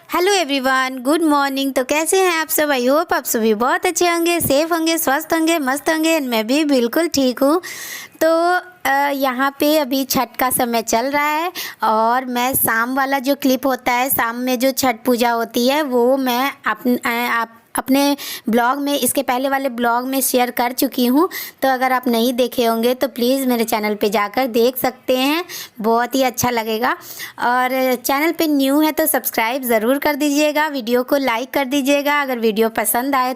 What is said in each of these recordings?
Hello everyone, good morning. तो कैसे हैं आप सब? आई होप आप सभी बहुत अच्छे होंगे, सेफ होंगे, स्वस्थ होंगे, मस्त होंगे। मैं भी बिल्कुल ठीक हूँ। तो यहाँ पे अभी छठ का समय चल रहा है और मैं शाम वाला जो क्लिप होता है, शाम में जो छठ पूजा होती है, वो मैं अपने ब्लॉग में, इसके पहले वाले ब्लॉग में शेयर कर चुकी हूँ। तो अगर आप नहीं देखे होंगे तो प्लीज़ मेरे चैनल पे जाकर देख सकते हैं, बहुत ही अच्छा लगेगा। और चैनल पे न्यू है तो सब्सक्राइब ज़रूर कर दीजिएगा, वीडियो को लाइक कर दीजिएगा अगर वीडियो पसंद आए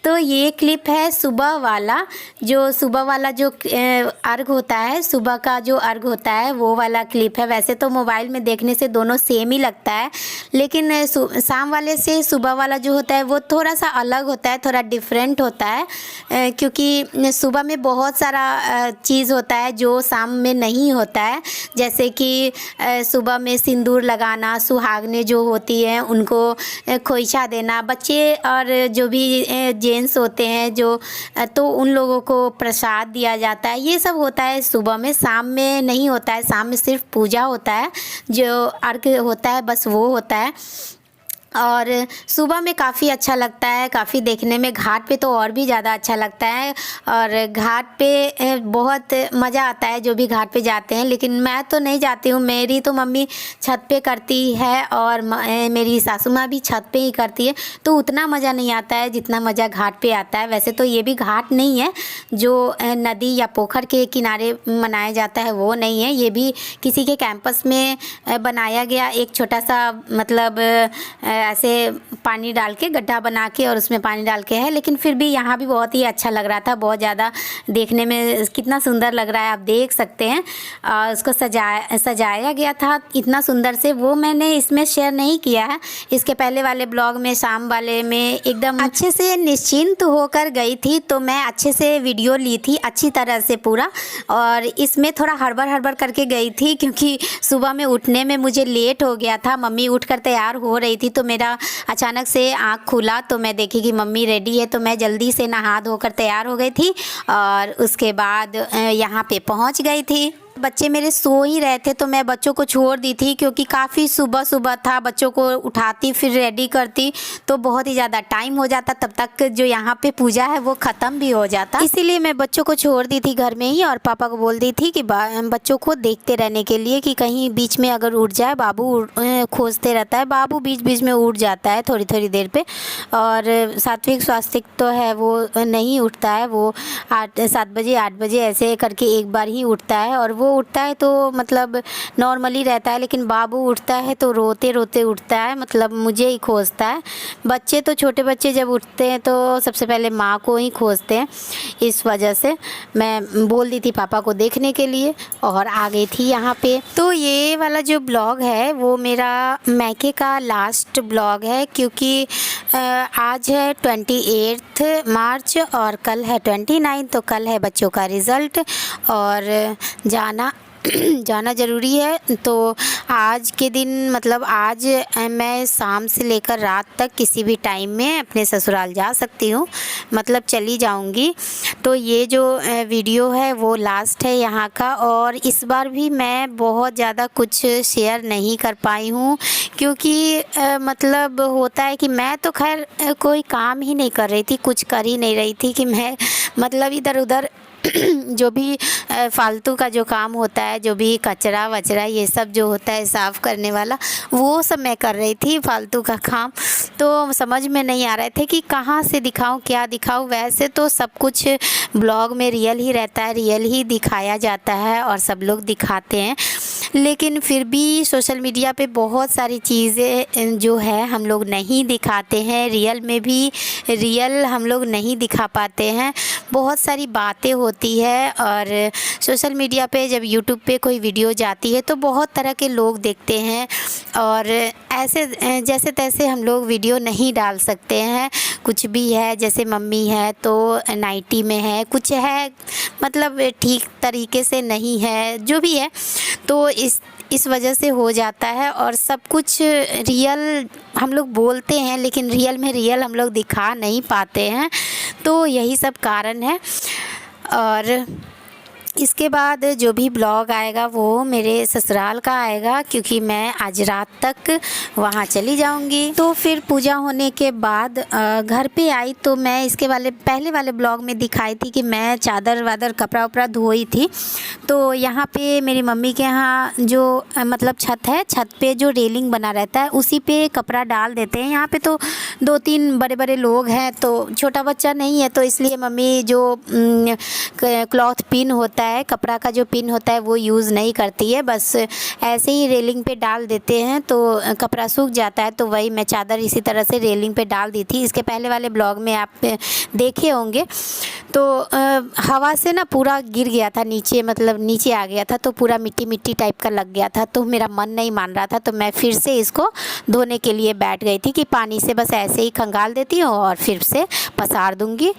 तो ये क्लिप है सुबह वाला, जो अर्घ होता है, सुबह का जो अर्घ होता है वो वाला क्लिप है। वैसे तो मोबाइल में देखने से दोनों सेम ही लगता है, लेकिन शाम वाले से सुबह वाला जो होता है वो थोड़ा सा अलग होता है, थोड़ा डिफरेंट होता है, क्योंकि सुबह में बहुत सारा चीज़ होता है जो शाम में नहीं होता है। जैसे कि सुबह में सिंदूर लगाना, सुहागनें जो होती हैं उनको खोइछा देना, बच्चे और जो भी जेंट्स होते हैं तो उन लोगों को प्रसाद दिया जाता है। ये सब होता है सुबह में, शाम में नहीं होता है। शाम में सिर्फ पूजा होता है, जो अर्घ होता है बस वो होता है। और सुबह में काफ़ी अच्छा लगता है, काफ़ी देखने में। घाट पे तो और भी ज़्यादा अच्छा लगता है, और घाट पे बहुत मज़ा आता है जो भी घाट पे जाते हैं। लेकिन मैं तो नहीं जाती हूँ, मेरी तो मम्मी छत पे करती है और मेरी सासू माँ भी छत पे ही करती है, तो उतना मज़ा नहीं आता है जितना मज़ा घाट पे आता है। वैसे तो ये भी घाट नहीं है जो नदी या पोखर के किनारे मनाया जाता है, वो नहीं है। ये भी किसी के कैंपस में बनाया गया एक छोटा सा, मतलब ऐसे पानी डाल के, गड्ढा बना के और उसमें पानी डाल के है। लेकिन फिर भी यहाँ भी बहुत ही अच्छा लग रहा था, बहुत ज़्यादा देखने में कितना सुंदर लग रहा है, आप देख सकते हैं। उसको सजाया गया था इतना सुंदर से, वो मैंने इसमें शेयर नहीं किया है। इसके पहले वाले ब्लॉग में, शाम वाले में एकदम अच्छे से निश्चिंत होकर गई थी, तो मैं अच्छे से वीडियो ली थी अच्छी तरह से पूरा। और इसमें थोड़ा हड़बड़ करके गई थी, क्योंकि सुबह में उठने में मुझे लेट हो गया था। मम्मी उठकर तैयार हो रही थी तो मेरा अचानक से आँख खुला, तो मैं देखी कि मम्मी रेडी है, तो मैं जल्दी से नहा धोकर तैयार हो गई थी और उसके बाद यहाँ पे पहुँच गई थी। बच्चे मेरे सो ही रहे थे तो मैं बच्चों को छोड़ दी थी, क्योंकि काफ़ी सुबह था। बच्चों को उठाती फिर रेडी करती तो बहुत ही ज़्यादा टाइम हो जाता, तब तक जो यहाँ पे पूजा है वो ख़त्म भी हो जाता। इसीलिए मैं बच्चों को छोड़ दी थी घर में ही, और पापा को बोल दी थी कि बच्चों को देखते रहने के लिए, कि कहीं बीच में अगर उठ जाए, बाबू खोजते रहता है, बाबू बीच में उठ जाता है थोड़ी देर पे। और सात्विक स्वास्तिक तो है, वो नहीं उठता है, वो 7 बजे 8 बजे ऐसे करके एक बार ही उठता है। और वो उठता है तो मतलब नॉर्मली रहता है, लेकिन बाबू उठता है तो रोते उठता है, मतलब मुझे ही खोजता है। बच्चे तो, छोटे बच्चे जब उठते हैं तो सबसे पहले माँ को ही खोजते हैं। इस वजह से मैं बोल दी थी पापा को देखने के लिए और आ गई थी यहाँ पे। तो ये वाला जो ब्लॉग है वो मेरा मैके का लास्ट ब्लॉग है, क्योंकि आज है 28 मार्च और कल है 29। तो कल है बच्चों का रिज़ल्ट और जाना ज़रूरी है। तो आज के दिन, मतलब आज मैं शाम से लेकर रात तक किसी भी टाइम में अपने ससुराल जा सकती हूँ, मतलब चली जाऊँगी। तो ये जो वीडियो है वो लास्ट है यहाँ का। और इस बार भी मैं बहुत ज़्यादा कुछ शेयर नहीं कर पाई हूँ, क्योंकि मतलब होता है कि मैं तो खैर कोई काम ही नहीं कर रही थी, कुछ कर ही नहीं रही थी, कि मैं मतलब इधर उधर जो भी फालतू का जो काम होता है, जो भी कचरा वचरा ये सब जो होता है साफ़ करने वाला, वो सब मैं कर रही थी, फालतू का काम। तो समझ में नहीं आ रहे थे कि कहाँ से दिखाऊं, क्या दिखाऊं। वैसे तो सब कुछ ब्लॉग में रियल ही रहता है, रियल ही दिखाया जाता है और सब लोग दिखाते हैं, लेकिन फिर भी सोशल मीडिया पे बहुत सारी चीज़ें जो है हम लोग नहीं दिखाते हैं। रियल में भी रियल हम लोग नहीं दिखा पाते हैं, बहुत सारी बातें होती है। और सोशल मीडिया पे जब यूट्यूब पे कोई वीडियो जाती है तो बहुत तरह के लोग देखते हैं, और ऐसे जैसे तैसे हम लोग वीडियो नहीं डाल सकते हैं। कुछ भी है, जैसे मम्मी है तो नाइटी में है, कुछ है मतलब ठीक तरीके से नहीं है, जो भी है, तो इस वजह से हो जाता है। और सब कुछ रियल हम लोग बोलते हैं, लेकिन रियल में रियल हम लोग दिखा नहीं पाते हैं, तो यही सब कारण है। और इसके बाद जो भी ब्लॉग आएगा वो मेरे ससुराल का आएगा, क्योंकि मैं आज रात तक वहाँ चली जाऊँगी। तो फिर पूजा होने के बाद घर पे आई तो मैं इसके पहले वाले ब्लॉग में दिखाई थी कि मैं चादर वादर कपड़ा उपड़ा धोई थी। तो यहाँ पे मेरी मम्मी के यहाँ जो मतलब छत है, छत पे जो रेलिंग बना रहता है उसी पे कपड़ा डाल देते हैं। यहाँ पे तो 2-3 बड़े बड़े लोग हैं, तो छोटा बच्चा नहीं है, तो इसलिए मम्मी जो क्लॉथ पिन होता है, कपड़ा का जो पिन होता है वो यूज़ नहीं करती है, बस ऐसे ही रेलिंग पे डाल देते हैं तो कपड़ा सूख जाता है। तो वही मैं चादर इसी तरह से रेलिंग पे डाल दी थी। इसके पहले वाले ब्लॉग में आप देखे होंगे। तो हवा से ना पूरा गिर गया था नीचे, मतलब नीचे आ गया था, तो पूरा मिट्टी मिट्टी टाइप का लग गया था। तो मेरा मन नहीं मान रहा था, तो मैं फिर से इसको धोने के लिए बैठ गई थी कि पानी से बस ऐसे ही खंगाल देती हूँ और फिर से पसार दूँगी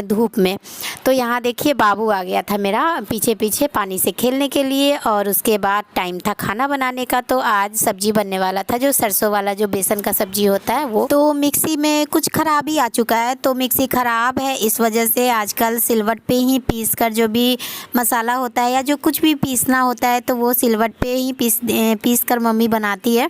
धूप में। तो यहाँ देखिए बाबू आ गया था मेरा पीछे पीछे पानी से खेलने के लिए, और उसके बाद टाइम था खाना बनाने का। तो आज सब्जी बनने वाला था, जो सरसों वाला जो बेसन का सब्जी होता है वो। तो मिक्सी में कुछ खराबी आ चुका है, तो मिक्सी ख़राब है, इस वजह से आजकल सिलवट पे ही पीस कर जो भी मसाला होता है या जो कुछ भी पीसना होता है तो वो सिलवट पे ही पीस कर मम्मी बनाती है।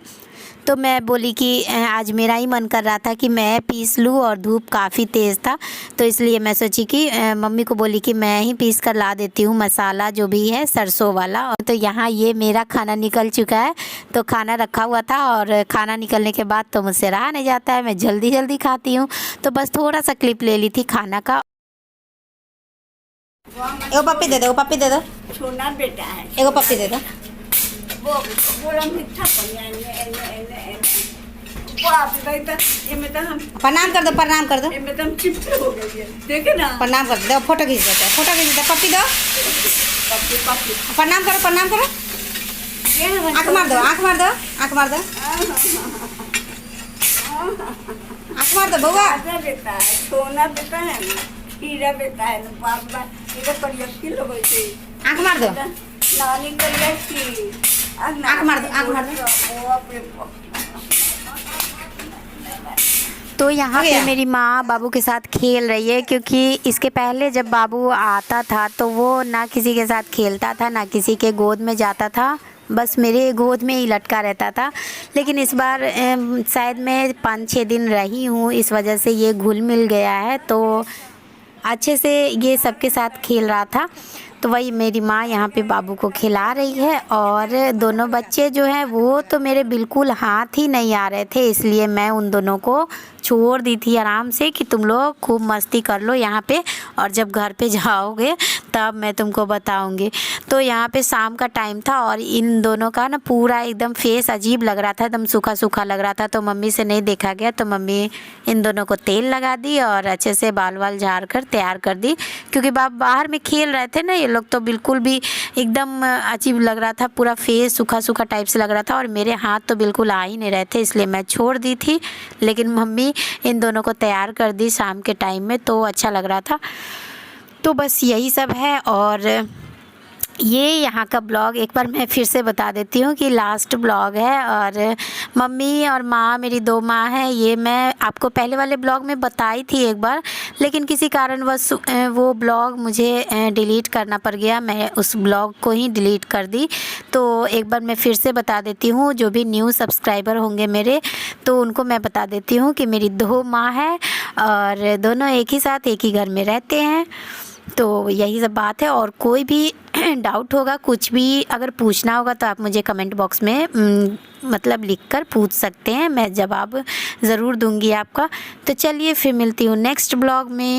तो मैं बोली कि आज मेरा ही मन कर रहा था कि मैं पीस लूँ, और धूप काफ़ी तेज़ था, तो इसलिए मैं सोची कि मम्मी को बोली कि मैं ही पीस कर ला देती हूँ मसाला जो भी है सरसों वाला। तो यहाँ ये मेरा खाना निकल चुका है, तो खाना रखा हुआ था, और खाना निकलने के बाद तो मुझसे रहा नहीं जाता है, मैं जल्दी जल्दी खाती हूँ। तो बस थोड़ा सा क्लिप ले ली थी खाना का। एगो पप्पी दे दो, पप्पी दे दो, छोना बेटा है एगो पप्पी दे दो। वो बोला मीठा पनिया एने बाप रे त एमे त हम प्रणाम कर दो, प्रणाम कर दो, एमे त हम चिपके हो गए हैं। देखे ना प्रणाम कर दो, फोटो खींच देते हैं, फोटो खींच दो, पप्पी दो, पप्पी पप्पी प्रणाम करो, प्रणाम करो, ये है आँख मार दो, आँख मार दो, आँख मार दो, आँख मार दो बउआ। राजा बेटा है, सोना बेटा है ना, हीरा बेटा है ना, बाप बा एगो परियक्की लोग है। आँख मार दो, नानी परियक्की आँख मार दो, आँख मार दो। बाप रे बाप। तो यहाँ पे मेरी माँ बाबू के साथ खेल रही है, क्योंकि इसके पहले जब बाबू आता था तो वो ना किसी के साथ खेलता था ना किसी के गोद में जाता था, बस मेरे गोद में ही लटका रहता था। लेकिन इस बार शायद मैं 5-6 दिन रही हूँ, इस वजह से ये घुल मिल गया है, तो अच्छे से ये सबके साथ खेल रहा था। तो वही मेरी माँ यहाँ पे बाबू को खिला रही है, और दोनों बच्चे जो हैं वो तो मेरे बिल्कुल हाथ ही नहीं आ रहे थे, इसलिए मैं उन दोनों को छोड़ दी थी आराम से कि तुम लोग खूब मस्ती कर लो यहाँ पे, और जब घर पे जाओगे तब मैं तुमको बताऊँगी। तो यहाँ पे शाम का टाइम था, और इन दोनों का ना पूरा एकदम फेस अजीब लग रहा था, एकदम सूखा सूखा लग रहा था। तो मम्मी से नहीं देखा गया, तो मम्मी इन दोनों को तेल लगा दी और अच्छे से बाल वाल झाड़ कर तैयार कर दी, क्योंकि बाहर में खेल रहे थे ना ये लोग, तो बिल्कुल भी एकदम अजीब लग रहा था, पूरा फेस सूखा सूखा टाइप से लग रहा था, और मेरे हाथ तो बिल्कुल आ ही नहीं रहे थे, इसलिए मैं छोड़ दी थी। लेकिन मम्मी इन दोनों को तैयार कर दी शाम के टाइम में, तो अच्छा लग रहा था। तो बस यही सब है। और ये यहाँ का ब्लॉग एक बार मैं फिर से बता देती हूँ कि लास्ट ब्लॉग है, और मम्मी और माँ, मेरी 2 माँ हैं। ये मैं आपको पहले वाले ब्लॉग में बताई थी एक बार, लेकिन किसी कारणवश वो ब्लॉग मुझे डिलीट करना पड़ गया, मैं उस ब्लॉग को ही डिलीट कर दी। तो एक बार मैं फिर से बता देती हूँ, जो भी न्यू सब्सक्राइबर होंगे मेरे, तो उनको मैं बता देती हूँ कि मेरी 2 माँ हैं, और दोनों एक ही साथ एक ही घर में रहते हैं। तो यही सब बात है, और कोई भी डाउट होगा, कुछ भी अगर पूछना होगा तो आप मुझे कमेंट बॉक्स में मतलब लिखकर पूछ सकते हैं, मैं जवाब ज़रूर दूंगी आपका। तो चलिए फिर मिलती हूँ नेक्स्ट ब्लॉग में।